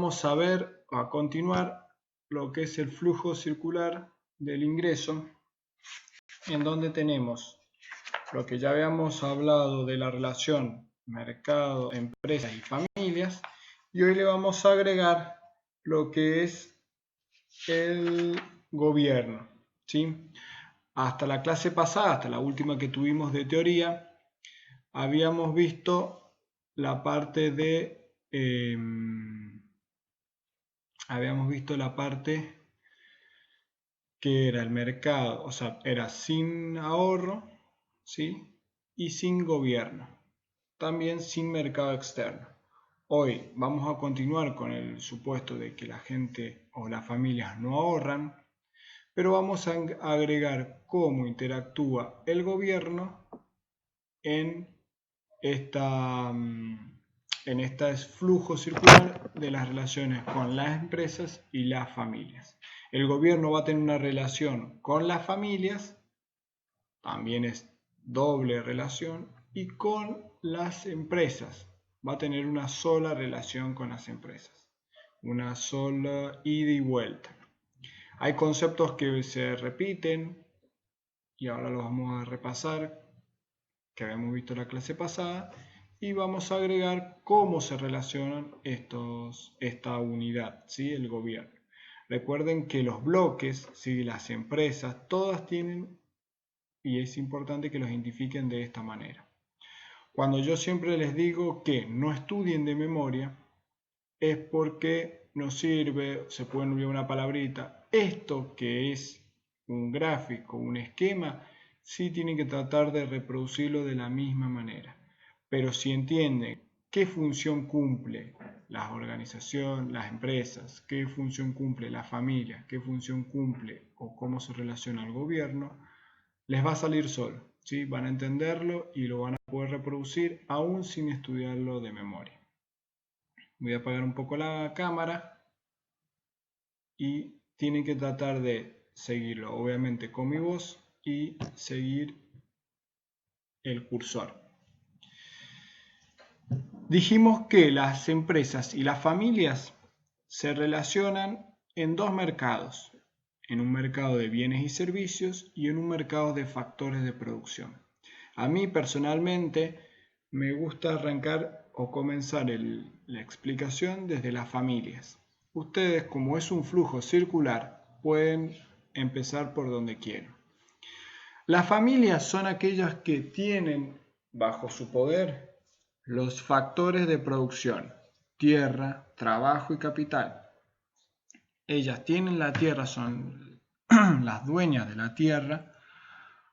vamos a ver, a continuar, lo que es el flujo circular del ingreso, en donde tenemos lo que ya habíamos hablado de la relación mercado, empresas y familias, y hoy le vamos a agregar lo que es el gobierno, ¿sí? Hasta la clase pasada, hasta la última que tuvimos de teoría, habíamos visto la parte de que era el mercado, o sea, era sin ahorro, ¿sí? Y sin gobierno, también sin mercado externo. Hoy vamos a continuar con el supuesto de que la gente o las familias no ahorran, pero vamos a agregar cómo interactúa el gobierno en este flujo circular de las relaciones con las empresas y las familias. El gobierno va a tener una relación con las familias, también es doble relación, y con las empresas. Va a tener una sola relación con las empresas, una sola ida y vuelta. Hay conceptos que se repiten y ahora los vamos a repasar, que habíamos visto en la clase pasada, y vamos a agregar cómo se relacionan esta unidad, ¿sí? El gobierno. Recuerden que los bloques, ¿sí? Las empresas, todas tienen, y es importante que los identifiquen de esta manera. Cuando yo siempre les digo que no estudien de memoria, es porque nos sirve, se puede olvidar una palabrita, esto que es un gráfico, un esquema, sí tienen que tratar de reproducirlo de la misma manera. Pero si entienden qué función cumple la organización, las empresas, qué función cumple la familia, qué función cumple o cómo se relaciona el gobierno, les va a salir solo, ¿sí? Van a entenderlo y lo van a poder reproducir aún sin estudiarlo de memoria. Voy a apagar un poco la cámara y tienen que tratar de seguirlo, obviamente con mi voz, y seguir el cursor. Dijimos que las empresas y las familias se relacionan en dos mercados, en un mercado de bienes y servicios y en un mercado de factores de producción. A mí personalmente me gusta arrancar o comenzar la explicación desde las familias. Ustedes, como es un flujo circular, pueden empezar por donde quieran. Las familias son aquellas que tienen bajo su poder los factores de producción: tierra, trabajo y capital. Ellas tienen la tierra, son las dueñas de la tierra,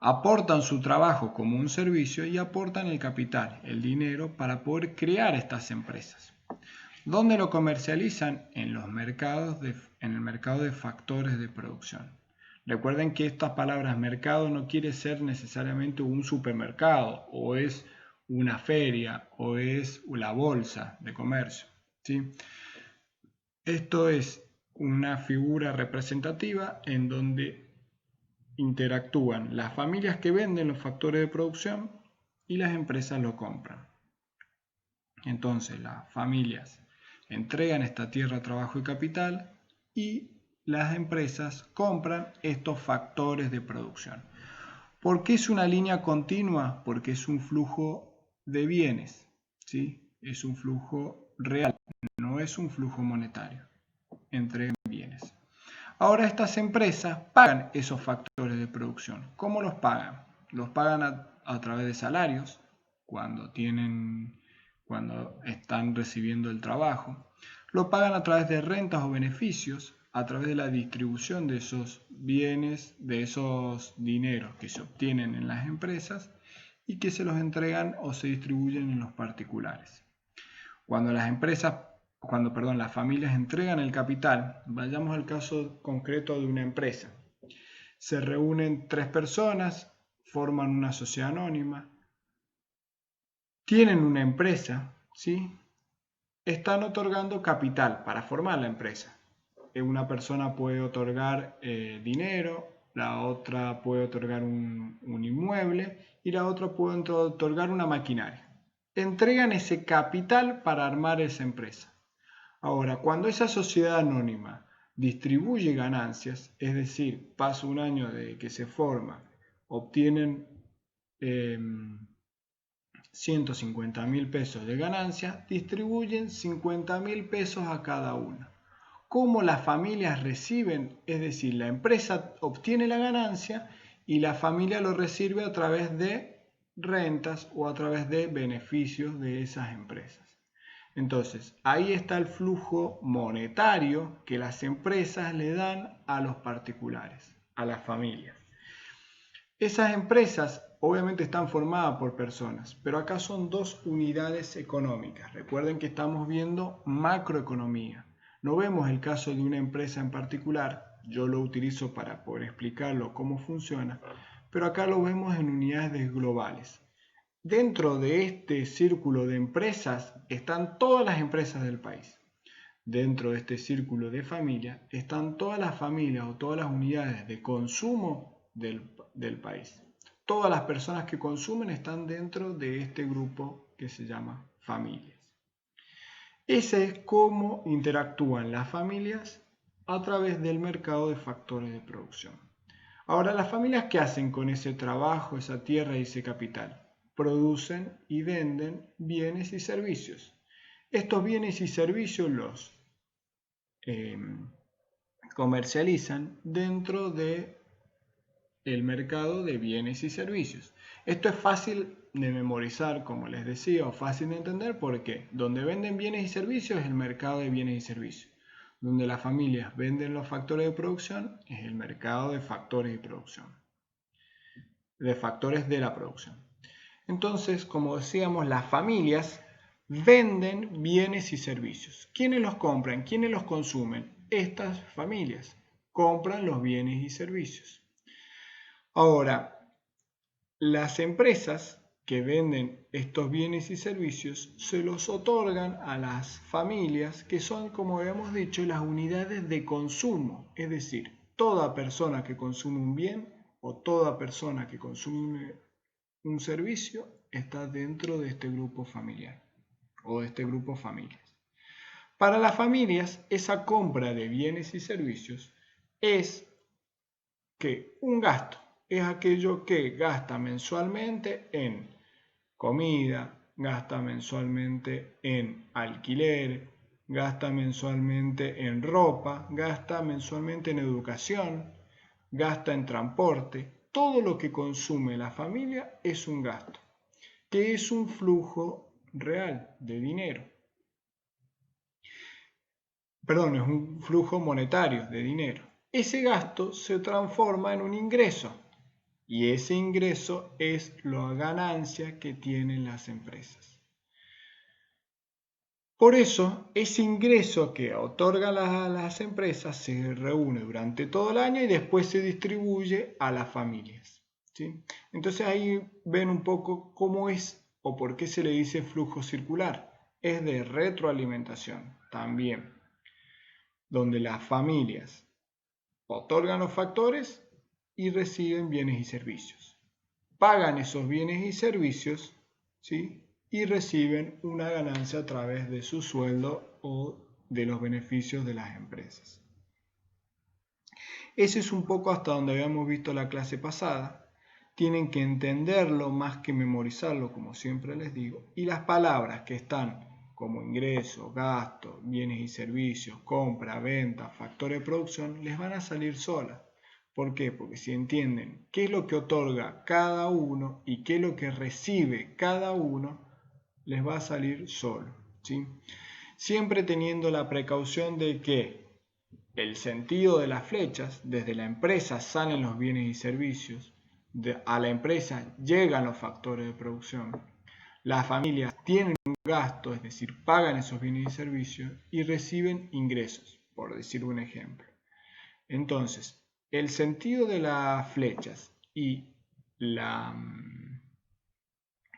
aportan su trabajo como un servicio y aportan el capital, el dinero, para poder crear estas empresas. ¿Dónde lo comercializan? En el mercado de factores de producción. Recuerden que estas palabras mercado no quiere ser necesariamente un supermercado, o es una feria, o es la bolsa de comercio, ¿sí? Esto es una figura representativa en donde interactúan las familias que venden los factores de producción y las empresas lo compran. Entonces las familias entregan esta tierra, trabajo y capital, y las empresas compran estos factores de producción. ¿Por qué es una línea continua? Porque es un flujo de bienes, ¿sí? Es un flujo real, no es un flujo monetario entre bienes. Ahora estas empresas pagan esos factores de producción. ¿Cómo los pagan? Los pagan a través de salarios, cuando están recibiendo el trabajo. Lo pagan a través de rentas o beneficios, a través de la distribución de esos bienes, de esos dineros que se obtienen en las empresas y que se los entregan o se distribuyen en los particulares. Cuando las familias entregan el capital, vayamos al caso concreto de una empresa. Se reúnen 3 personas, forman una sociedad anónima, tienen una empresa, ¿sí? Están otorgando capital para formar la empresa. Una persona puede otorgar dinero, la otra puede otorgar un inmueble y la otra puede otorgar una maquinaria. Entregan ese capital para armar esa empresa. Ahora, cuando esa sociedad anónima distribuye ganancias, es decir, pasa un año de que se forma, obtienen 150.000 pesos de ganancia, distribuyen 50.000 pesos a cada uno. ¿Cómo las familias reciben? Es decir, la empresa obtiene la ganancia y la familia lo recibe a través de rentas o a través de beneficios de esas empresas. Entonces, ahí está el flujo monetario que las empresas le dan a los particulares, a las familias. Esas empresas obviamente están formadas por personas, pero acá son dos unidades económicas. Recuerden que estamos viendo macroeconomía. No vemos el caso de una empresa en particular, yo lo utilizo para poder explicarlo cómo funciona, pero acá lo vemos en unidades globales. Dentro de este círculo de empresas están todas las empresas del país. Dentro de este círculo de familia están todas las familias o todas las unidades de consumo del país. Todas las personas que consumen están dentro de este grupo que se llama familias. Ese es cómo interactúan las familias a través del mercado de factores de producción. Ahora, las familias, ¿qué hacen con ese trabajo, esa tierra y ese capital? Producen y venden bienes y servicios. Estos bienes y servicios los comercializan dentro del mercado de bienes y servicios. Esto es fácil de memorizar, como les decía, o fácil de entender porque donde venden bienes y servicios es el mercado de bienes y servicios. Donde las familias venden los factores de producción es el mercado de factores de producción. De factores de la producción. Entonces, como decíamos, las familias venden bienes y servicios. ¿Quiénes los compran? ¿Quiénes los consumen? Estas familias compran los bienes y servicios. Ahora, las empresas que venden estos bienes y servicios se los otorgan a las familias que son, como habíamos dicho, las unidades de consumo. Es decir, toda persona que consume un bien o toda persona que consume un servicio está dentro de este grupo familiar o de este grupo familias. Para las familias, esa compra de bienes y servicios es que un gasto es aquello que gasta mensualmente en comida, gasta mensualmente en alquiler, gasta mensualmente en ropa, gasta mensualmente en educación, gasta en transporte. Todo lo que consume la familia es un gasto, que es un flujo real de dinero. Perdón, es un flujo monetario de dinero. Ese gasto se transforma en un ingreso y ese ingreso es la ganancia que tienen las empresas. Por eso, ese ingreso que otorgan las empresas se reúne durante todo el año y después se distribuye a las familias. ¿Sí? Entonces ahí ven un poco cómo es o por qué se le dice flujo circular. Es de retroalimentación también, donde las familias otorgan los factores y reciben bienes y servicios. Pagan esos bienes y servicios, ¿sí? Y reciben una ganancia a través de su sueldo o de los beneficios de las empresas. Ese es un poco hasta donde habíamos visto la clase pasada. Tienen que entenderlo más que memorizarlo, como siempre les digo. Y las palabras que están como ingreso, gasto, bienes y servicios, compra, venta, factor de producción, les van a salir solas. ¿Por qué? Porque si entienden qué es lo que otorga cada uno y qué es lo que recibe cada uno, les va a salir solo, ¿sí? Siempre teniendo la precaución de que el sentido de las flechas, desde la empresa salen los bienes y servicios, a la empresa llegan los factores de producción, las familias tienen un gasto, es decir, pagan esos bienes y servicios y reciben ingresos, por decir un ejemplo. Entonces, el sentido de las flechas y la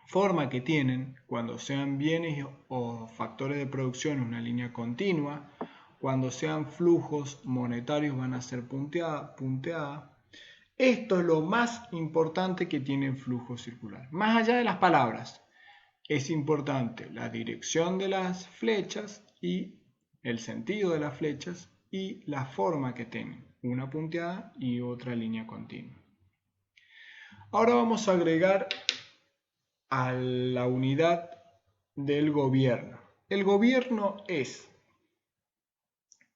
forma que tienen cuando sean bienes o factores de producción en una línea continua, cuando sean flujos monetarios van a ser punteada. Esto es lo más importante que tiene el flujo circular. Más allá de las palabras, es importante la dirección de las flechas y el sentido de las flechas y la forma que tienen, una punteada y otra línea continua. Ahora vamos a agregar a la unidad del gobierno. El gobierno es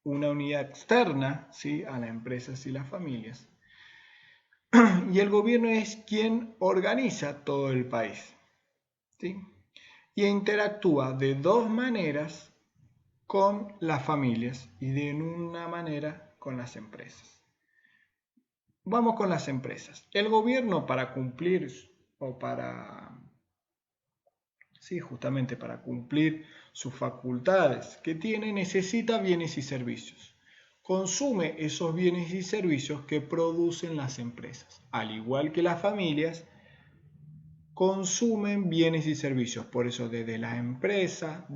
una unidad externa, ¿sí?, a las empresas y las familias. Y el gobierno es quien organiza todo el país, ¿sí?, y interactúa de dos maneras con las familias y de una manera con las empresas. Vamos con las empresas. El gobierno, para cumplir justamente para cumplir sus facultades que tiene, necesita bienes y servicios. Consume esos bienes y servicios que producen las empresas, al igual que las familias consumen bienes y servicios. Por eso desde la empresa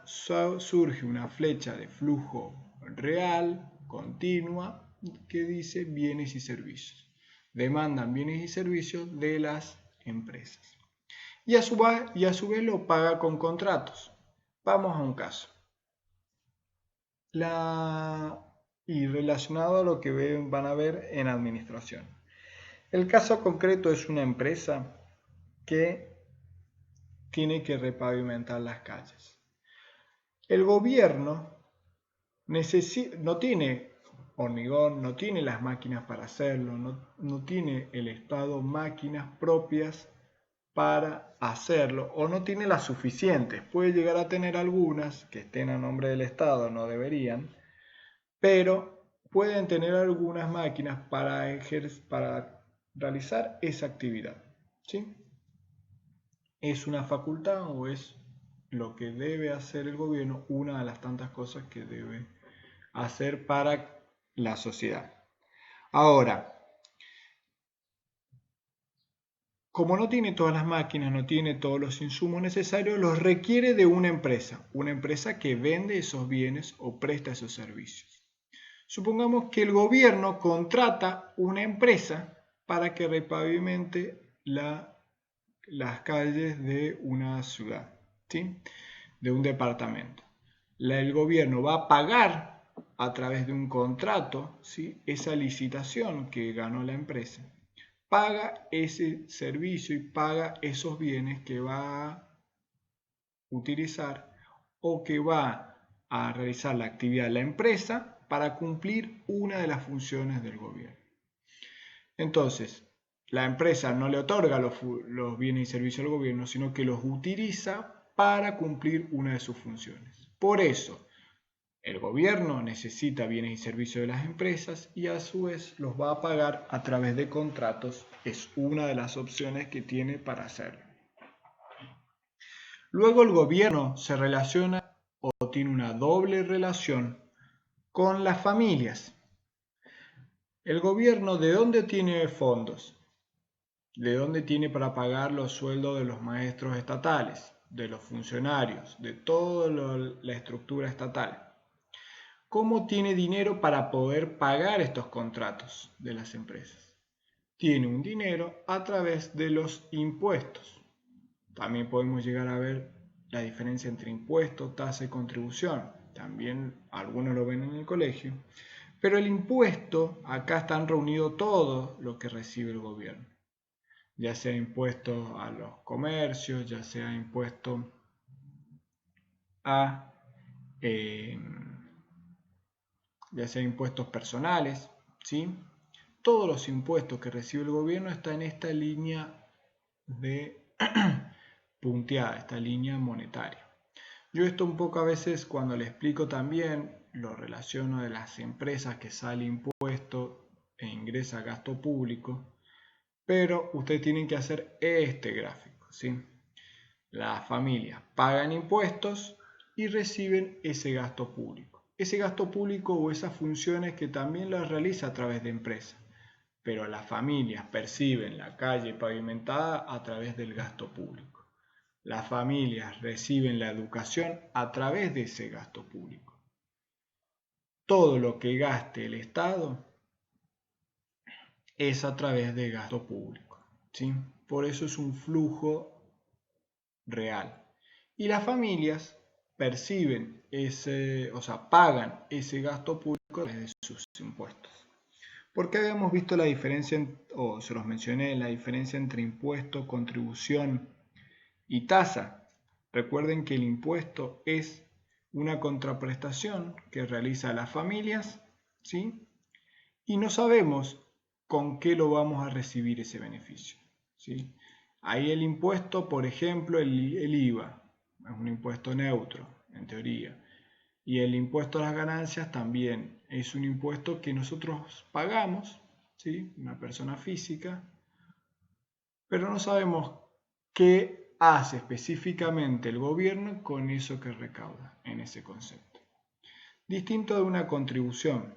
surge una flecha de flujo real, continua, que dice bienes y servicios. Demandan bienes y servicios de las empresas. Y a su vez lo paga con contratos. Vamos a un caso. Y relacionado a lo que van a ver en administración. El caso concreto es una empresa que tiene que repavimentar las calles. El gobierno no tiene hormigón, no tiene las máquinas para hacerlo, no tiene el Estado máquinas propias para hacerlo, o no tiene las suficientes. Puede llegar a tener algunas que estén a nombre del Estado, no deberían, pero pueden tener algunas máquinas para realizar esa actividad, ¿sí? Es una facultad o es lo que debe hacer el gobierno, una de las tantas cosas que debe hacer para la sociedad. Ahora, como no tiene todas las máquinas, no tiene todos los insumos necesarios, los requiere de una empresa que vende esos bienes o presta esos servicios. Supongamos que el gobierno contrata una empresa para que repavimente las calles de una ciudad, ¿sí?, de un departamento. El gobierno va a pagar a través de un contrato, ¿sí?, esa licitación que ganó la empresa. Paga ese servicio y paga esos bienes que va a utilizar o que va a realizar la actividad de la empresa para cumplir una de las funciones del gobierno. Entonces, la empresa no le otorga los bienes y servicios al gobierno, sino que los utiliza para cumplir una de sus funciones. Por eso, el gobierno necesita bienes y servicios de las empresas y a su vez los va a pagar a través de contratos. Es una de las opciones que tiene para hacerlo. Luego el gobierno se relaciona o tiene una doble relación con las familias. El gobierno, ¿de dónde tiene fondos? ¿De dónde tiene para pagar los sueldos de los maestros estatales, de los funcionarios, de toda la estructura estatal? ¿Cómo tiene dinero para poder pagar estos contratos de las empresas? Tiene un dinero a través de los impuestos. También podemos llegar a ver la diferencia entre impuesto, tasa y contribución. También algunos lo ven en el colegio. Pero el impuesto, acá están reunidos todo lo que recibe el gobierno. Ya sea impuestos a los comercios, ya sea impuesto a ya sea impuestos personales, ¿sí? Todos los impuestos que recibe el gobierno están en esta línea de punteada, esta línea monetaria. Yo esto un poco a veces cuando le explico también lo relaciono de las empresas que sale impuesto e ingresa gasto público, pero ustedes tienen que hacer este gráfico, ¿sí? Las familias pagan impuestos y reciben ese gasto público. Ese gasto público o esas funciones que también las realiza a través de empresas. Pero las familias perciben la calle pavimentada a través del gasto público. Las familias reciben la educación a través de ese gasto público. Todo lo que gaste el Estado es a través de gasto público, ¿sí? Por eso es un flujo real. Y las familias perciben pagan ese gasto público desde sus impuestos. ¿Por qué habíamos visto la diferencia, o se los mencioné, la diferencia entre impuesto, contribución y tasa? Recuerden que el impuesto es una contraprestación que realizan las familias, ¿sí? Y no sabemos con qué lo vamos a recibir ese beneficio, ¿sí? Ahí el impuesto, por ejemplo, el IVA, es un impuesto neutro, en teoría. Y el impuesto a las ganancias también es un impuesto que nosotros pagamos, ¿sí? Una persona física, pero no sabemos qué hace específicamente el gobierno con eso que recauda en ese concepto. Distinto de una contribución,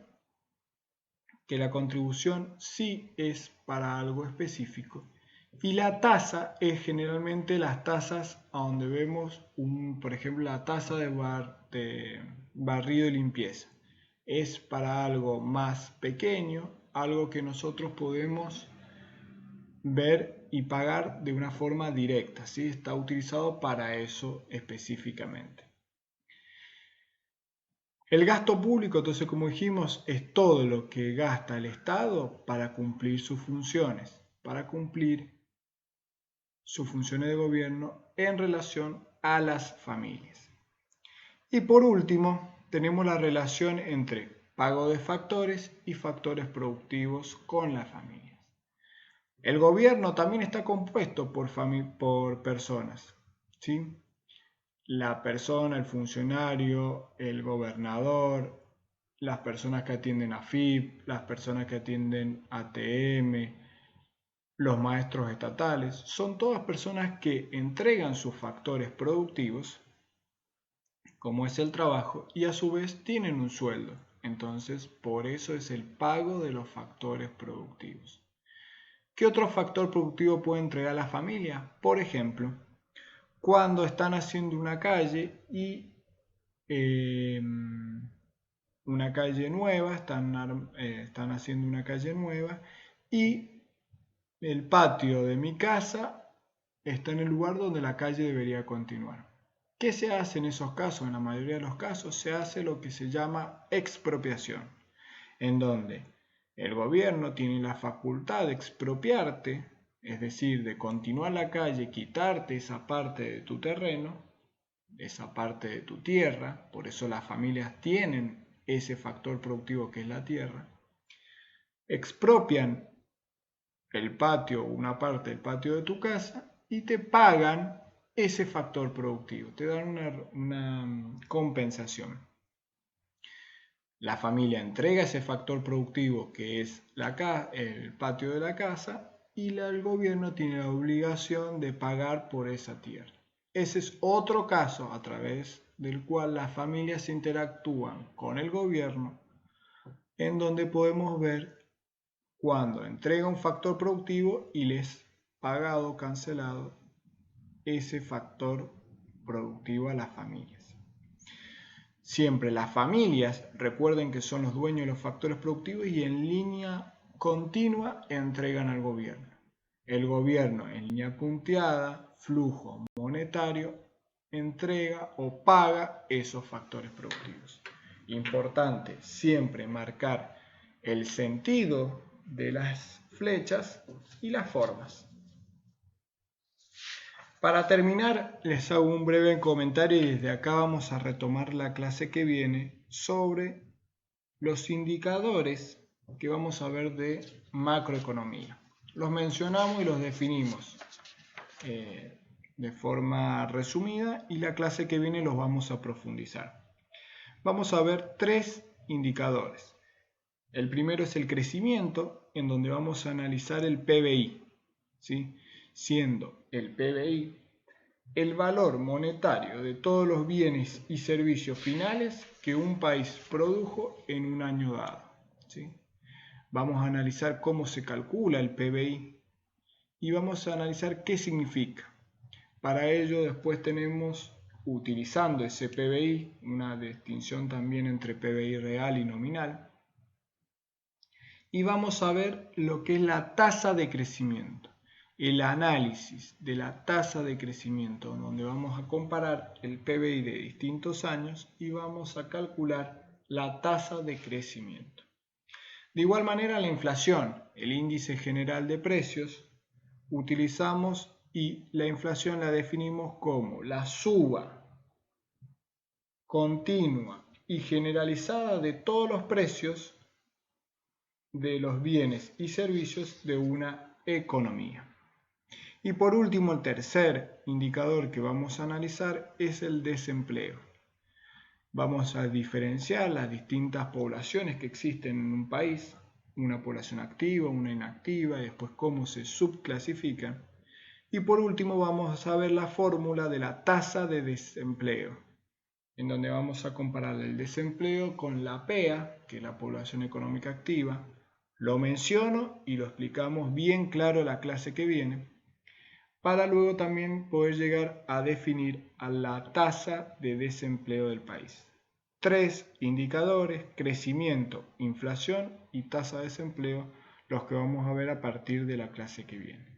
que la contribución sí es para algo específico y la tasa es generalmente las tasas a donde vemos, por ejemplo, la tasa de barrido y limpieza. Es para algo más pequeño, algo que nosotros podemos ver y pagar de una forma directa, ¿sí? Está utilizado para eso específicamente. El gasto público, entonces, como dijimos, es todo lo que gasta el Estado para cumplir sus funciones, de gobierno en relación a las familias. Y por último, tenemos la relación entre pago de factores y factores productivos con las familias. El gobierno también está compuesto por personas, ¿sí? La persona, el funcionario, el gobernador, las personas que atienden AFIP, las personas que atienden ATM, los maestros estatales, son todas personas que entregan sus factores productivos, como es el trabajo, y a su vez tienen un sueldo. Entonces, por eso es el pago de los factores productivos. ¿Qué otro factor productivo puede entregar la familia? Por ejemplo, cuando están haciendo una calle y una calle nueva, están haciendo una calle nueva y el patio de mi casa está en el lugar donde la calle debería continuar. ¿Qué se hace en esos casos? En la mayoría de los casos se hace lo que se llama expropiación, en donde el gobierno tiene la facultad de expropiarte, es decir, de continuar la calle, quitarte esa parte de tu terreno, esa parte de tu tierra, por eso las familias tienen ese factor productivo que es la tierra, expropian el patio, una parte del patio de tu casa y te pagan ese factor productivo, te dan una compensación. La familia entrega ese factor productivo que es el patio de la casa y el gobierno tiene la obligación de pagar por esa tierra. Ese es otro caso a través del cual las familias interactúan con el gobierno, en donde podemos ver cuando entrega un factor productivo y les pagado o cancelado ese factor productivo a las familias. Siempre las familias, recuerden que son los dueños de los factores productivos y en línea continua entregan al gobierno. El gobierno en línea punteada, flujo monetario, entrega o paga esos factores productivos. Importante siempre marcar el sentido de las flechas y las formas. Para terminar, les hago un breve comentario y desde acá vamos a retomar la clase que viene sobre los indicadores que vamos a ver de macroeconomía. Los mencionamos y los definimos de forma resumida y la clase que viene los vamos a profundizar. Vamos a ver 3 indicadores. El primero es el crecimiento, en donde vamos a analizar el PBI, ¿sí? Siendo el PBI el valor monetario de todos los bienes y servicios finales que un país produjo en un año dado, ¿sí? Vamos a analizar cómo se calcula el PBI y vamos a analizar qué significa. Para ello después tenemos, utilizando ese PBI, una distinción también entre PBI real y nominal, y vamos a ver lo que es la tasa de crecimiento. el análisis de la tasa de crecimiento, donde vamos a comparar el PBI de distintos años y vamos a calcular la tasa de crecimiento. De igual manera, la inflación, el índice general de precios, utilizamos y la inflación la definimos como la suba continua y generalizada de todos los precios de los bienes y servicios de una economía. Y por último, el tercer indicador que vamos a analizar es el desempleo. Vamos a diferenciar las distintas poblaciones que existen en un país, una población activa, una inactiva, y después cómo se subclasifican. Y por último vamos a ver la fórmula de la tasa de desempleo, en donde vamos a comparar el desempleo con la PEA, que es la población económica activa. Lo menciono y lo explicamos bien claro en la clase que viene, para luego también poder llegar a definir a la tasa de desempleo del país. 3 indicadores: crecimiento, inflación y tasa de desempleo, los que vamos a ver a partir de la clase que viene.